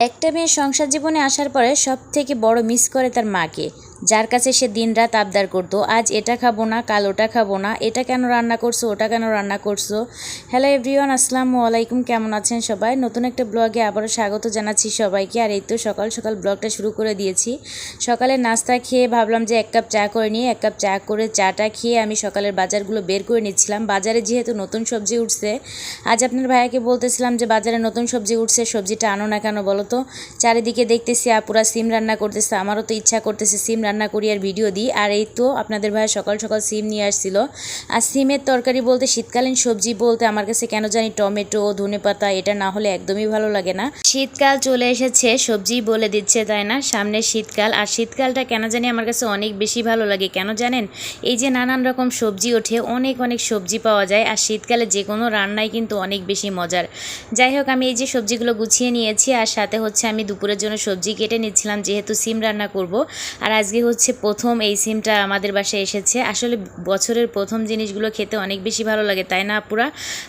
একটা মেয়ে সংসার জীবনে আসার পরে সবথেকে বড় মিস করে তার মাকে, যার কাছে সে দিনরাত আবদার করতো, আজ এটা খাবো না, কাল ওটা খাবো না, এটা কেন রান্না করছো, ওটা কেন রান্না করছো। হ্যালো এভরিওয়ান, আসসালামু আলাইকুম। কেমন আছেন সবাই? নতুন একটা ব্লগে আবারও স্বাগত জানাচ্ছি সবাইকে। আর এই তো সকাল সকাল ব্লগটা শুরু করে দিয়েছি। সকালে নাস্তা খেয়ে ভাবলাম যে এক কাপ চা করে নিয়ে, এক কাপ চা করে চাটা খেয়ে আমি সকালের বাজারগুলো বের করে নিচ্ছিলাম। বাজারে যেহেতু নতুন সবজি উঠছে, আজ আপনার ভাইয়াকে বলতেছিলাম যে বাজারে নতুন সবজি উঠছে, সবজিটা আনো না কেন বলো তো। চারিদিকে দেখতেছি আপুরা সিম রান্না করতেছে, আমারও তো ইচ্ছা করতেছে সিম রান্না করি আর ভিডিও দিই। আর এই তো আপনাদের ভাই সকাল সকাল সিম নিয়ে আসছিল। আর সিমের তরকারি বলতে, শীতকালীন সবজি বলতে আমার কাছে কেন জানি টমেটো, ধনেপাতা এটা না হলে একদমই ভালো লাগে না। শীতকাল চলে এসেছে, সবজি বলে দিচ্ছে তাই না, সামনে শীতকাল। আর শীতকালটা কেন জানি আমার কাছে অনেক বেশি ভালো লাগে। কেন জানেন? এই যে নানান রকম সবজি ওঠে, অনেক অনেক সবজি পাওয়া যায়। আর শীতকালে যে কোনো রান্নাই কিন্তু অনেক বেশি মজার। যাই হোক, আমি এই যে সবজিগুলো গুছিয়ে নিয়েছি, আর সাথে হচ্ছে আমি দুপুরের জন্য সবজি কেটে নিচ্ছিলাম, যেহেতু সিম রান্না করব। আর আজকে হচ্ছে প্রথম এই সিমটা আমাদের বাসায় এসেছে। আসলে বছরের প্রথম জিনিসগুলো খেতে অনেক বেশি ভালো লাগে তাই না আপুরা?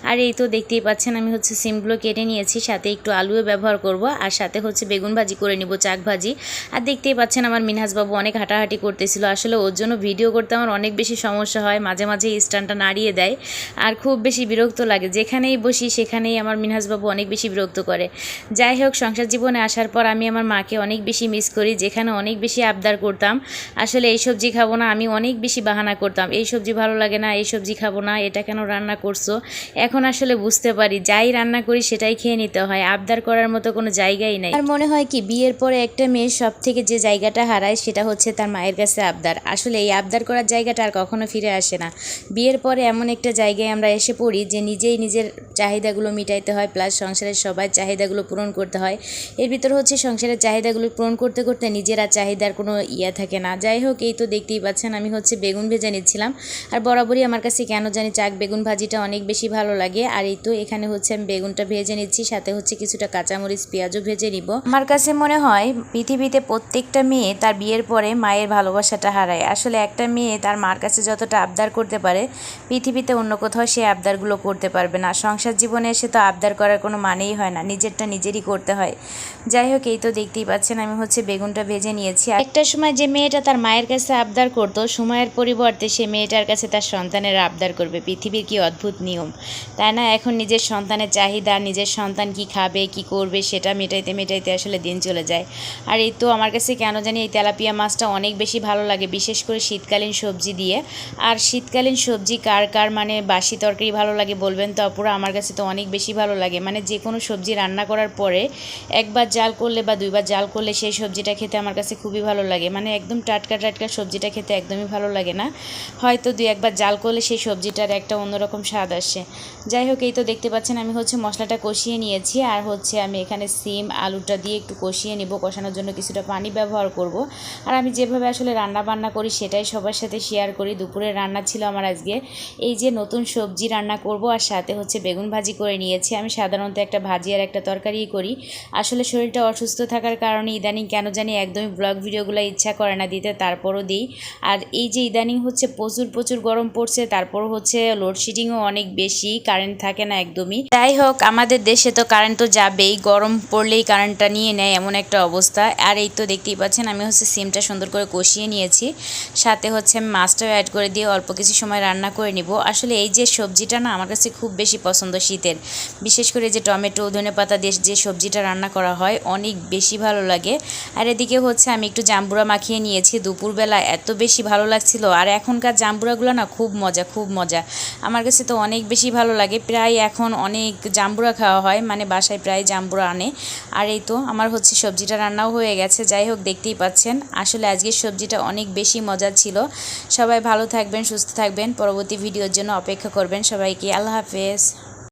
আর এই তো দেখতেই পাচ্ছেন আমি হচ্ছে সিমগুলো কেটে নিয়েছি, সাথে একটু আলুও ব্যবহার করব, আর সাথে হচ্ছে বেগুন ভাজি করে নিব, চাক ভাজি। আর দেখতেই পাচ্ছেন আমার মিনহাজবাবু অনেক হাঁটাহাঁটি করতেছিল। আসলে ওর জন্য ভিডিও করতে আমার অনেক বেশি সমস্যা হয়, মাঝে মাঝে স্ট্যান্ডটা নাড়িয়ে দেয় আর খুব বেশি বিরক্ত লাগে। যেখানেই বসি সেখানেই আমার মিনহাজবাবু অনেক বেশি বিরক্ত করে। যাই হোক, সংসার জীবনে আসার পর আমি আমার মাকে অনেক বেশি মিস করি, যেখানে অনেক বেশি আবদার করতাম। আসলে এই সবজি খাবো না, আমি অনেক বেশি বাহানা করতাম, এই সবজি ভালো লাগে না, এই সবজি খাবো না, এটা কেন রান্না করছো। এখন আসলে বুঝতে পারি, যাই রান্না করি সেটাই খেয়ে নিতে হয়, আবদার করার মতো কোনো জায়গাই নাই। আর মনে হয় কি, বিয়ের পরে একটা মেয়ের সব থেকে যে জায়গাটা হারায় সেটা হচ্ছে তার মায়ের কাছে আবদার। আসলে এই আবদার করার জায়গাটা আর কখনো ফিরে আসে না। বিয়ের পরে এমন একটা জায়গায় আমরা এসে পড়ি যে নিজেই নিজের চাহিদাগুলো মিটাইতে হয়, প্লাস সংসারের সবাই চাহিদাগুলো পূরণ করতে হয়। এর ভিতর হচ্ছে সংসারের চাহিদাগুলো পূরণ করতে করতে নিজেরা চাহিদার কোনো থাকে না। যাই হোক, এই তো দেখতেই পাচ্ছেন আমি হচ্ছে বেগুন ভেজে নিচ্ছিলাম। আর বরাবরই আমার কাছে কেন জানি চাক বেগুন ভাজিটা অনেক বেশি ভালো লাগে। আর এই তো এখানে হচ্ছে আমি বেগুনটা ভেজে নিচ্ছি, সাথে হচ্ছে কিছুটা কাঁচামরিচ পেঁয়াজও ভেজে নিব। আমার কাছে মনে হয় পৃথিবীতে প্রত্যেকটা মেয়ে তার বিয়ের পরে মায়ের ভালোবাসাটা হারায়। আসলে একটা মেয়ে তার মার কাছে যতটা আবদার করতে পারে, পৃথিবীতে অন্য কোথাও সে আবদারগুলো করতে পারবে না। সংসার জীবনে এসে তো আবদার করার কোনো মানেই হয় না, নিজেরটা নিজেরই করতে হয়। যাই হোক, এই তো দেখতেই পাচ্ছেন আমি হচ্ছে বেগুনটা ভেজে নিয়েছি। একটা সময় যে মেয়েটা তার মায়ের কাছে আবদার করতো, সময়ের পরিবর্তে সে মেয়েটার কাছে তার সন্তানের আবদার করবে। পৃথিবীর কি অদ্ভুত নিয়ম তাই না? এখন নিজের সন্তানের চাহিদা, নিজের সন্তান কি খাবে কি করবে সেটা মেটাইতে মেটাইতে আসলে দিন চলে যায়। আর এই তো আমার কাছে কেন জানি এই তেলাপিয়া মাছটা অনেক বেশি ভালো লাগে, বিশেষ করে শীতকালীন সবজি দিয়ে। আর শীতকালীন সবজি কার কার মানে বাসি তরকারি ভালো লাগে বলবেন তো আপুরা? আমার কাছে তো অনেক বেশি ভালো লাগে। মানে যে কোনো সবজি রান্না করার পরে একবার জাল করলে বা দুইবার জাল করলে সেই সবজিটা খেতে আমার কাছে খুবই ভালো লাগে। মানে একদম টাটকা টাটকা সবজিটা খেতে একদমই ভালো লাগে না, হয়তো দুই একবার জাল করলে সেই সবজিটার একটা অন্যরকম স্বাদ আসে। যাই হোক, এই তো দেখতে পাচ্ছেন আমি হচ্ছে মশলাটা কষিয়ে নিয়েছি। আর হচ্ছে আমি এখানে সিম আলুটা দিয়ে একটু কষিয়ে নিব, কষানোর জন্য কিছুটা পানি ব্যবহার করব। আর আমি যেভাবে আসলে রান্না বান্না করি সেটাই সবার সাথে শেয়ার করি। দুপুরের রান্না ছিল আমার আজকে এই যে নতুন সবজি রান্না করব, আর সাথে হচ্ছে বেগুন ভাজি করে নিয়েছি। আমি সাধারণত একটা ভাজি আর একটা তরকারিই করি। আসলে শরীরটা অসুস্থ থাকার কারণে ইদানিং কেন জানি একদমই ব্লগ ভিডিওগুলো ইচ্ছা করে না দিতে, তারপরও দিই। আর এই যে ইদানিং হচ্ছে প্রচুর প্রচুর গরম পড়ছে, তারপর হচ্ছে লোডশেডিংও অনেক বেশি, কারেন্ট থাকে না একদমই। যাই হোক, আমাদের দেশে তো কারেন্ট তো যাবেই, গরম পড়লেই কারেন্টটা নিয়ে নেয় এমন একটা অবস্থা। আর এই তো দেখতেই পাচ্ছেন আমি হচ্ছে সিমটা সুন্দর করে কষিয়ে নিয়েছি, সাথে হচ্ছে আমি মাছটাও অ্যাড করে দিয়ে অল্প কিছু সময় রান্না করে নিব। আসলে এই যে সবজিটা না আমার কাছে খুব বেশি পছন্দ শীতের, বিশেষ করে যে টমেটো ধনেপাতা দিয়ে যে সবজিটা রান্না করা হয় অনেক বেশি ভালো লাগে। আর এদিকে হচ্ছে আমি একটু জাম্বুরা মাখিয়ে নিয়েছি, দুপুরবেলা এত বেশি ভালো লাগছিল। আর এখনকার জাম্বুরাগুলো না খুব মজা, খুব মজা, আমার কাছে তো অনেক বেশি ভালো লাগে। প্রায় এখন অনেক জাম্বুরা খাওয়া হয়, মানে বাসায় প্রায় জাম্বুরা আনে। আর এই তো আমার হচ্ছে সবজিটা রান্নাও হয়ে গেছে। যাই হোক, দেখতেই পাচ্ছেন আসলে আজকের সবজিটা অনেক বেশি মজার ছিল। সবাই ভালো থাকবেন, সুস্থ থাকবেন, পরবর্তী ভিডিওর জন্য অপেক্ষা করবেন। সবাইকে আল্লাহ হাফেজ।